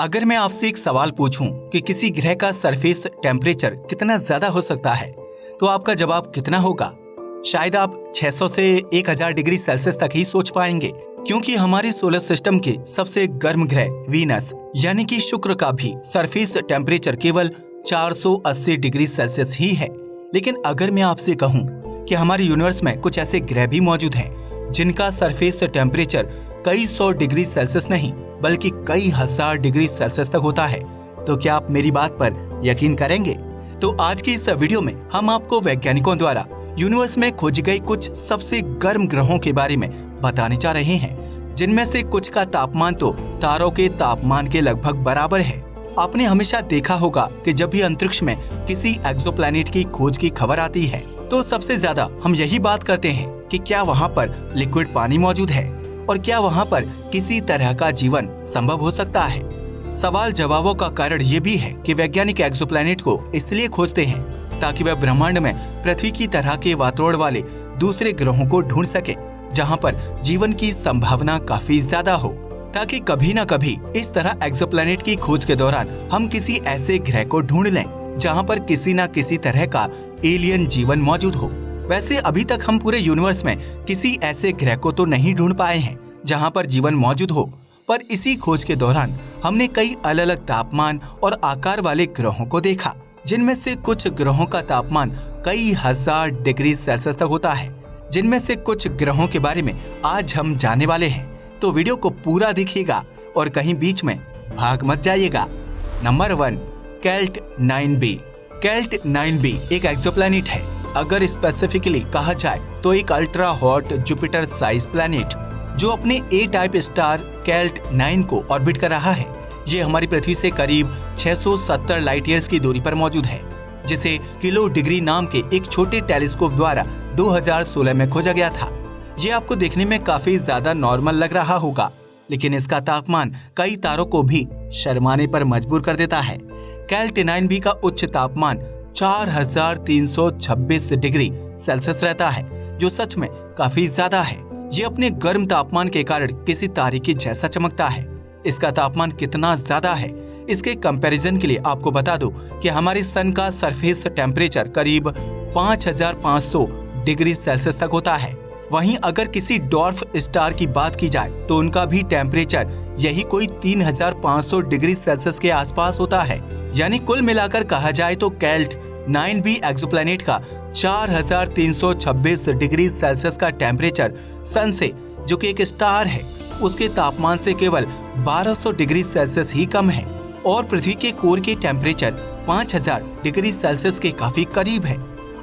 अगर मैं आपसे एक सवाल पूछूं कि किसी ग्रह का सरफेस टेम्परेचर कितना ज्यादा हो सकता है, तो आपका जवाब कितना होगा? शायद आप 600 से 1000 डिग्री सेल्सियस तक ही सोच पाएंगे, क्योंकि हमारे सोलर सिस्टम के सबसे गर्म ग्रह वीनस यानी कि शुक्र का भी सरफेस टेम्परेचर केवल 480 डिग्री सेल्सियस ही है। लेकिन अगर मैं आपसे कहूं कि हमारे यूनिवर्स में कुछ ऐसे ग्रह भी मौजूद हैं जिनका सरफेस टेम्परेचर कई 100 डिग्री सेल्सियस नहीं बल्कि कई 1000 डिग्री सेल्सियस तक होता है, तो क्या आप मेरी बात पर यकीन करेंगे? तो आज की इस वीडियो में हम आपको वैज्ञानिकों द्वारा यूनिवर्स में खोजी गई कुछ सबसे गर्म ग्रहों के बारे में बताने जा रहे हैं, जिनमें से कुछ का तापमान तो तारों के तापमान के लगभग बराबर है। आपने हमेशा देखा होगा कि जब भी अंतरिक्ष में किसी एक्सोप्लैनेट की खोज की खबर आती है तो सबसे ज्यादा हम यही बात करते हैं कि क्या वहाँ पर लिक्विड पानी मौजूद है और क्या वहाँ पर किसी तरह का जीवन संभव हो सकता है। सवाल जवाबों का कारण ये भी है कि वैज्ञानिक एक्सोप्लैनेट को इसलिए खोजते हैं ताकि वह ब्रह्मांड में पृथ्वी की तरह के वातावरण वाले दूसरे ग्रहों को ढूंढ सके जहाँ पर जीवन की संभावना काफी ज्यादा हो, ताकि कभी न कभी इस तरह एक्सोप्लैनेट की खोज के दौरान हम किसी ऐसे ग्रह को ढूंढ लें जहाँ पर किसी न किसी तरह का एलियन जीवन मौजूद हो। वैसे अभी तक हम पूरे यूनिवर्स में किसी ऐसे ग्रह को तो नहीं ढूंढ पाए हैं जहाँ पर जीवन मौजूद हो, पर इसी खोज के दौरान हमने कई अलग अलग तापमान और आकार वाले ग्रहों को देखा, जिनमें से कुछ ग्रहों का तापमान कई 1000 डिग्री सेल्सियस तक होता है। जिनमें से कुछ ग्रहों के बारे में आज हम जानने वाले हैं, तो वीडियो को पूरा देखिएगा और कहीं बीच में भाग मत जाइएगा। Number 1, कैल्ट 9b। कैल्ट 9b एक एक्सोप्लैनेट है। अगर स्पेसिफिकली कहा जाए तो एक ultra hot Jupiter size planet जो अपने ए टाइप स्टार कैल्ट 9 को ऑर्बिट कर रहा है। ये हमारी पृथ्वी से करीब 670 लाइट ईयर्स की दूरी पर मौजूद है, जिसे किलो डिग्री नाम के एक छोटे टेलीस्कोप द्वारा 2016 में खोजा गया था। ये आपको देखने में काफी ज्यादा नॉर्मल लग रहा होगा, लेकिन इसका तापमान कई तारों को भी शर्माने पर मजबूर कर देता है। कैल्ट 9b का उच्च तापमान 4326 डिग्री सेल्सियस रहता है, जो सच में काफी ज्यादा है। ये अपने गर्म तापमान के कारण किसी तारे के जैसा चमकता है। इसका तापमान कितना ज्यादा है, इसके कंपैरिजन के लिए आपको बता दूं कि हमारे सन का सरफेस टेम्परेचर करीब 5500 डिग्री सेल्सियस तक होता है। वहीं अगर किसी डॉर्फ स्टार की बात की जाए तो उनका भी टेम्परेचर यही कोई 3500 डिग्री सेल्सियस के आसपास होता है। यानी कुल मिलाकर कहा जाए तो कैल्ट 9b एक्सोप्लैनेट का 4326 डिग्री सेल्सियस का टेम्परेचर सन से, जो कि एक स्टार है, उसके तापमान से केवल 1200 डिग्री सेल्सियस ही कम है और पृथ्वी के कोर के टेम्परेचर 5000 डिग्री सेल्सियस के काफी करीब है।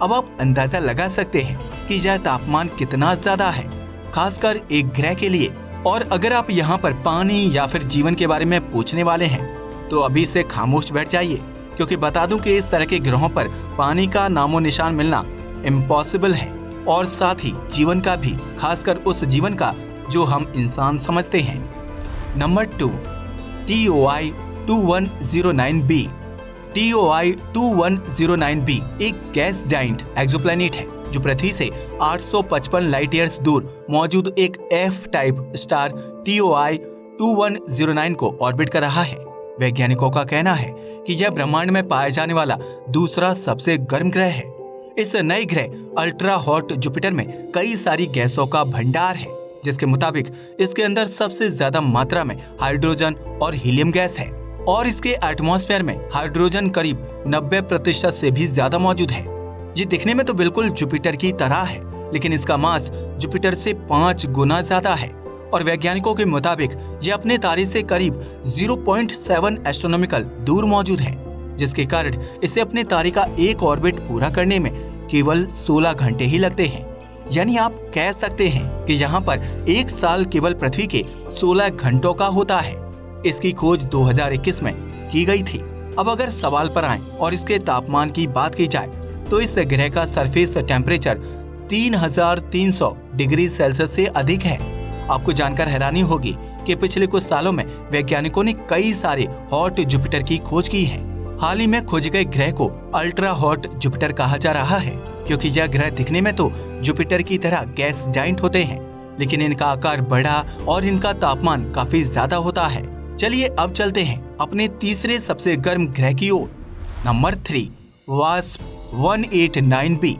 अब आप अंदाजा लगा सकते हैं कि यह तापमान कितना ज्यादा है, खासकर एक ग्रह के लिए। और अगर आप यहाँ पर पानी या फिर जीवन के बारे में पूछने वाले हैं तो अभी से खामोश बैठ जाइए, क्योंकि बता दूं कि इस तरह के ग्रहों पर पानी का नामो निशान मिलना इम्पॉसिबल है, और साथ ही जीवन का भी, खासकर उस जीवन का जो हम इंसान समझते हैं। Number 2, TOI 2109b। TOI 2109b एक गैस जाइंट एक्सोप्लैनेट है जो पृथ्वी से 855 लाइट ईयर्स दूर मौजूद एक F टाइप स्टार TOI 2109 को ऑर्बिट कर रहा है। वैज्ञानिकों का कहना है कि यह ब्रह्मांड में पाया जाने वाला दूसरा सबसे गर्म ग्रह है। इस नए ग्रह अल्ट्रा हॉट जुपिटर में कई सारी गैसों का भंडार है, जिसके मुताबिक इसके अंदर सबसे ज्यादा मात्रा में हाइड्रोजन और हीलियम गैस है, और इसके एटमॉस्फेयर में हाइड्रोजन करीब 90% से भी ज्यादा मौजूद है। ये दिखने में तो बिल्कुल जुपिटर की तरह है, लेकिन इसका मास जुपिटर से 5 गुना ज्यादा है, और वैज्ञानिकों के मुताबिक यह अपने तारे से करीब 0.7 एस्ट्रोनॉमिकल दूर मौजूद है, जिसके कारण इसे अपने तारे का एक ऑर्बिट पूरा करने में केवल 16 घंटे ही लगते हैं। यानी आप कह सकते हैं कि यहाँ पर एक साल केवल पृथ्वी के 16 घंटों का होता है। इसकी खोज 2021 में की गई थी। अब अगर सवाल पर आए और इसके तापमान की बात की जाए तो इस ग्रह का सरफेस टेम्परेचर 3300 डिग्री सेल्सियस से अधिक है। आपको जानकर हैरानी होगी कि पिछले कुछ सालों में वैज्ञानिकों ने कई सारे हॉट जुपिटर की खोज की है। हाल ही में खोजे गए ग्रह को अल्ट्रा हॉट जुपिटर कहा जा रहा है, क्योंकि यह ग्रह दिखने में तो जुपिटर की तरह गैस जाइंट होते हैं, लेकिन इनका आकार बड़ा और इनका तापमान काफी ज्यादा होता है। चलिए अब चलते हैं अपने तीसरे सबसे गर्म ग्रह की ओर। Number 3, wasp 189b।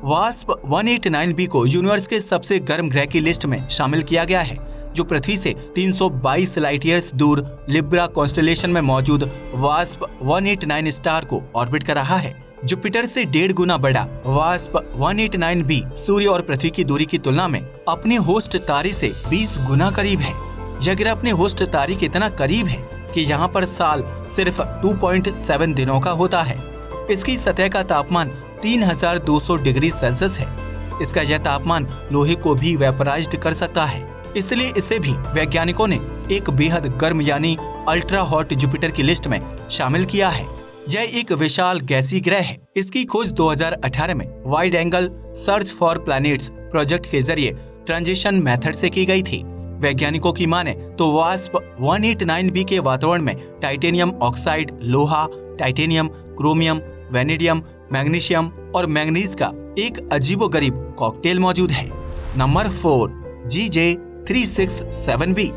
Wasp 189b को यूनिवर्स के सबसे गर्म ग्रह की लिस्ट में शामिल किया गया है, जो पृथ्वी से 322 लाइट ईयर्स दूर लिब्रा कॉन्स्टेलेशन में मौजूद वास्प 189 स्टार को ऑर्बिट कर रहा है। जुपिटर से 1.5 गुना बड़ा वास्प 189b सूर्य और पृथ्वी की दूरी की तुलना में अपने होस्ट तारे से 20 गुना करीब है। यह ग्रह अपने होस्ट तारे के इतना करीब है कि यहाँ पर साल सिर्फ 2.7 दिनों का होता है। इसकी सतह का तापमान 3200 डिग्री सेल्सियस है। इसका यह तापमान लोहे को भी वेपराइज्ड कर सकता है, इसलिए इसे भी वैज्ञानिकों ने एक बेहद गर्म यानी अल्ट्रा हॉट जुपिटर की लिस्ट में शामिल किया है। यह एक विशाल गैसीय ग्रह है। इसकी खोज 2018 में wide angle search for planets project के जरिए ट्रांजिशन मेथड से की गई थी। वैज्ञानिकों की माने तो वास्प 189b के वातावरण में टाइटेनियम ऑक्साइड, लोहा, टाइटेनियम, क्रोमियम, वेनेडियम, मैग्नीशियम और मैंगनीज का एक अजीबोगरीब कॉकटेल मौजूद है। Number 4, GJ367b।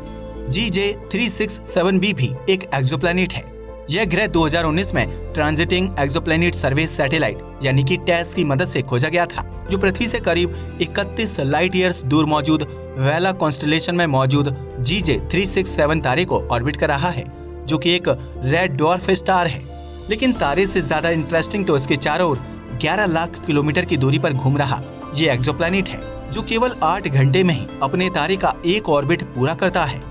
GJ367b भी एक एक्सोप्लैनेट है। यह ग्रह 2019 में ट्रांजिटिंग एक्सोप्लैनेट सर्वे सैटेलाइट यानी कि टेस की मदद से खोजा गया था, जो पृथ्वी से करीब 31 लाइट ईयर्स दूर मौजूद वेला कॉन्स्टेलेशन में मौजूद GJ367 तारे को ऑर्बिट कर रहा है, जो कि एक रेड ड्वार्फ स्टार है। लेकिन तारे से ज्यादा इंटरेस्टिंग तो इसके चारों ओर 11 लाख किलोमीटर की दूरी पर घूम रहा ये एक्सोप्लैनेट है, जो केवल 8 घंटे में ही अपने तारे का एक ऑर्बिट पूरा करता है।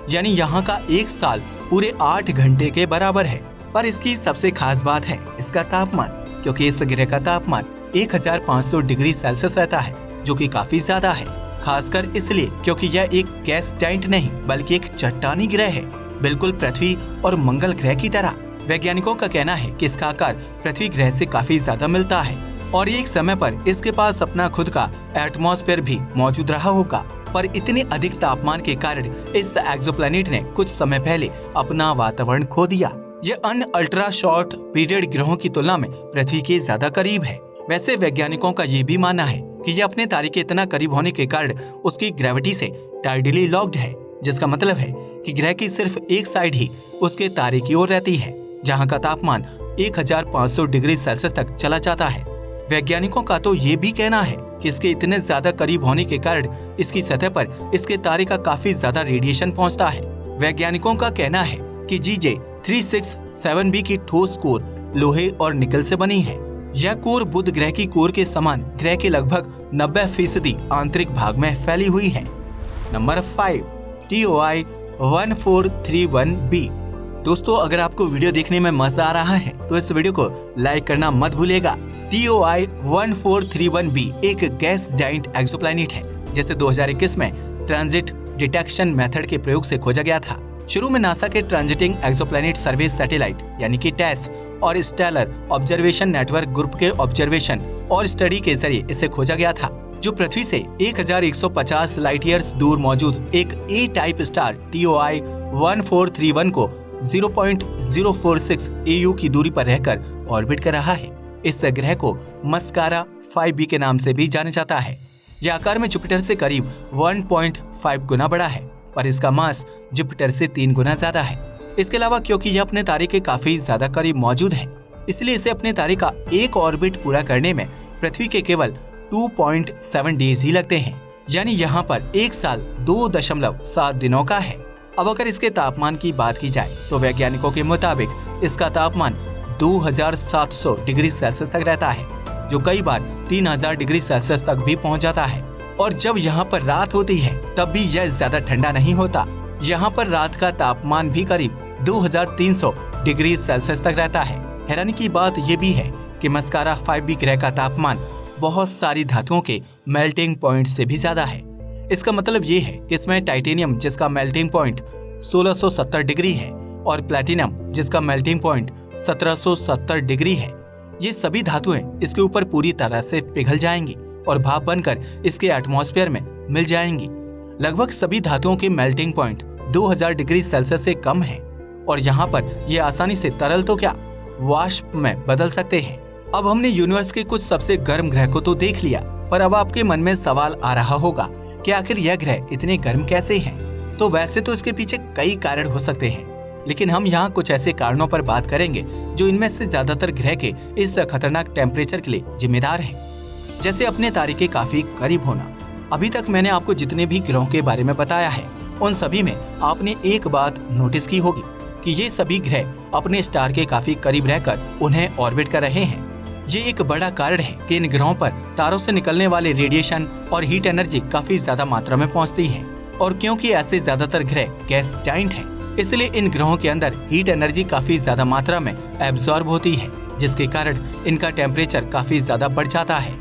यानी यहाँ का एक साल पूरे 8 घंटे के बराबर है। पर इसकी सबसे खास बात है इसका तापमान, क्योंकि इस ग्रह का तापमान 1500 डिग्री सेल्सियस रहता है, जो कि काफी ज्यादा है। खासकर इसलिए क्योंकि यह एक गैस जाइंट नहीं बल्कि एक चट्टानी ग्रह है, बिल्कुल पृथ्वी और मंगल ग्रह की तरह। वैज्ञानिकों का कहना है कि इसका आकार पृथ्वी ग्रह से काफी ज्यादा मिलता है और एक समय पर इसके पास अपना खुद का एटमॉस्फेयर भी मौजूद रहा होगा। पर इतने अधिक तापमान के कारण इस एक्सोप्लैनेट ने कुछ समय पहले अपना वातावरण खो दिया। यह अन्य अल्ट्रा शॉर्ट पीरियड ग्रहों की तुलना में पृथ्वी के ज्यादा करीब है। वैसे वैज्ञानिकों का ये भी मानना है कि यह अपने तारे के इतना करीब होने के कारण उसकी ग्रेविटी से टाइडली लॉक्ड है, जिसका मतलब है कि ग्रह की सिर्फ एक साइड ही उसके तारे की ओर रहती है, जहाँ का तापमान 1500 डिग्री सेल्सियस तक चला जाता है। वैज्ञानिकों का तो ये भी कहना है कि इसके इतने ज्यादा करीब होने के कारण इसकी सतह पर इसके तारे का काफी ज्यादा रेडिएशन पहुंचता है। वैज्ञानिकोों का कहना है कि GJ367b की ठोस कोर लोहे और निकल से बनी है। यह कोर बुध ग्रह की कोर के समान ग्रह के लगभग 90% आंतरिक भाग में फैली हुई है। Number 5, TOI 1431b। दोस्तों, अगर आपको वीडियो देखने में मजा आ रहा है तो इस वीडियो को लाइक करना मत भूलिएगा। TOI 1431b एक गैस जाइंट एक्सोप्लैनेट है, जिसे 2021 में ट्रांजिट डिटेक्शन मेथड के प्रयोग से खोजा गया था। शुरू में नासा के ट्रांजिटिंग एक्सोप्लैनेट सर्वे सैटेलाइट यानी कि टेस और स्टेलर ऑब्जर्वेशन नेटवर्क ग्रुप के ऑब्जर्वेशन और स्टडी के जरिए इसे खोजा गया था, जो पृथ्वी से 1150 लाइट ईयर्स दूर मौजूद एक ए टाइप स्टार TOI 1431 को 0.046 AU की दूरी पर रहकर ऑर्बिट कर रहा है। इस ग्रह को मस्कारा 5b के नाम से भी जाना जाता है। यह आकार में जुपिटर से करीब 1.5 गुना बड़ा है, पर इसका मास जुपिटर से 3 गुना ज्यादा है। इसके अलावा क्योंकि यह अपने तारे के काफी ज्यादा करीब मौजूद है, इसलिए इसे अपने तारे का एक ऑर्बिट पूरा करने में पृथ्वी के केवल 2.7 डेज ही लगते हैं। यानी यहाँ पर एक साल 2.7 दिनों का है। अब अगर इसके तापमान की बात की जाए तो वैज्ञानिकों के मुताबिक इसका तापमान 2700 डिग्री सेल्सियस तक रहता है, जो कई बार 3000 डिग्री सेल्सियस तक भी पहुंच जाता है। और जब यहाँ पर रात होती है तब भी यह ज्यादा ठंडा नहीं होता। यहाँ पर रात का तापमान भी करीब 2300 डिग्री सेल्सियस तक रहता है। हैरानी की बात यह भी है कि मस्कारा 5b ग्रह का तापमान बहुत सारी धातुओं के मेल्टिंग पॉइंट से भी ज्यादा है। इसका मतलब ये है कि इसमें टाइटेनियम जिसका मेल्टिंग पॉइंट 1670 डिग्री है और प्लैटिनम जिसका मेल्टिंग पॉइंट 1770 डिग्री है। ये सभी धातुएं इसके ऊपर पूरी तरह से पिघल जाएंगी और भाप बनकर इसके एटमॉस्फेयर में मिल जाएंगी। लगभग सभी धातुओं के मेल्टिंग पॉइंट 2000 डिग्री सेल्सियस से कम है और यहाँ पर ये आसानी से तरल तो क्या वाष्प में बदल सकते हैं। अब हमने यूनिवर्स के कुछ सबसे गर्म ग्रह को तो देख लिया, पर अब आपके मन में सवाल आ रहा होगा कि आखिर यह ग्रह इतने गर्म कैसे हैं? तो वैसे तो इसके पीछे कई कारण हो सकते हैं, लेकिन हम यहाँ कुछ ऐसे कारणों पर बात करेंगे जो इनमें से ज्यादातर ग्रह के इस खतरनाक टेम्परेचर के लिए जिम्मेदार हैं। जैसे अपने तारे के काफी करीब होना। अभी तक मैंने आपको जितने भी ग्रहों के बारे में बताया है, उन सभी में आपने एक बात नोटिस की होगी कि ये सभी ग्रह अपने स्टार के काफी करीब रहकर उन्हें ऑर्बिट कर रहे हैं। ये एक बड़ा कारण है कि इन ग्रहों पर तारों से निकलने वाले रेडिएशन और हीट एनर्जी काफी ज्यादा मात्रा में पहुंचती है। और क्योंकि ऐसे ज्यादातर ग्रह गैस जाइंट हैं, इसलिए इन ग्रहों के अंदर हीट एनर्जी काफी ज्यादा मात्रा में एब्जॉर्ब होती है, जिसके कारण इनका टेम्परेचर काफी ज्यादा बढ़ जाता है।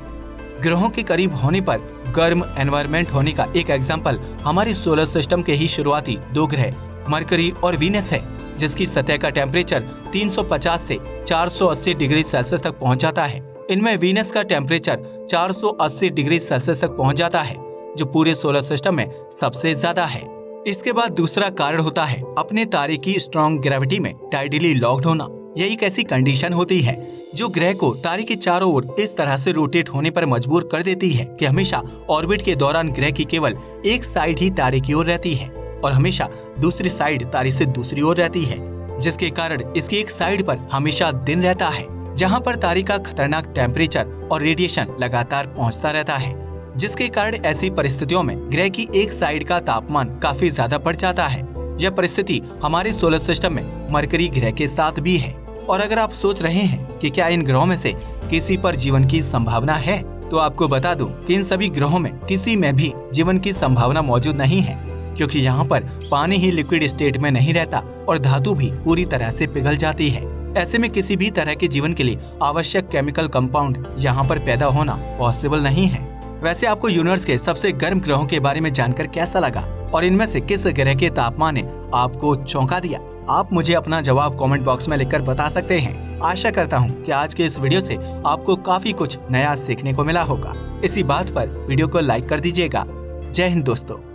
ग्रहों के करीब होने पर गर्म एनवायरनमेंट होने का एक एग्जाम्पल हमारे सोलर सिस्टम के ही शुरुआती 2 ग्रह मरकरी और वीनस है, जिसकी सतह का टेम्परेचर 350 से 480 डिग्री सेल्सियस तक पहुंच जाता है। इनमें वीनस का टेम्परेचर 480 डिग्री सेल्सियस तक पहुंच जाता है, जो पूरे सोलर सिस्टम में सबसे ज्यादा है। इसके बाद दूसरा कारण होता है अपने तारे की स्ट्रॉन्ग ग्रेविटी में टाइडली लॉक्ड होना। यह एक ऐसी कंडीशन होती है जो ग्रह को तारे के चारों ओर इस तरह से रोटेट होने पर मजबूर कर देती है कि हमेशा ऑर्बिट के दौरान ग्रह की केवल एक साइड ही तारे की ओर रहती है और हमेशा दूसरी साइड तारे से दूसरी ओर रहती है, जिसके कारण इसकी एक साइड पर हमेशा दिन रहता है, जहां पर तारे का खतरनाक टेम्परेचर और रेडिएशन लगातार पहुंचता रहता है, जिसके कारण ऐसी परिस्थितियों में ग्रह की एक साइड का तापमान काफी ज्यादा बढ़ जाता है। यह परिस्थिति हमारे सोलर सिस्टम में मरकरी ग्रह के साथ भी है। और अगर आप सोच रहे हैं कि क्या इन ग्रहों में से किसी पर जीवन की संभावना है, तो आपको बता दूं कि इन सभी ग्रहों में किसी में भी जीवन की संभावना मौजूद नहीं है, क्योंकि यहाँ पर पानी ही लिक्विड स्टेट में नहीं रहता और धातु भी पूरी तरह से पिघल जाती है। ऐसे में किसी भी तरह के जीवन के लिए आवश्यक केमिकल कंपाउंड यहाँ पर पैदा होना पॉसिबल नहीं है। वैसे आपको यूनिवर्स के सबसे गर्म ग्रहों के बारे में जानकर कैसा लगा और इनमें से किस ग्रह के तापमान ने आपको चौंका दिया? आप मुझे अपना जवाब कमेंट बॉक्स में लिखकर बता सकते हैं। आशा करता हूँ कि आज के इस वीडियो से आपको काफी कुछ नया सीखने को मिला होगा। इसी बात पर वीडियो को लाइक कर दीजिएगा। जय हिंद दोस्तों।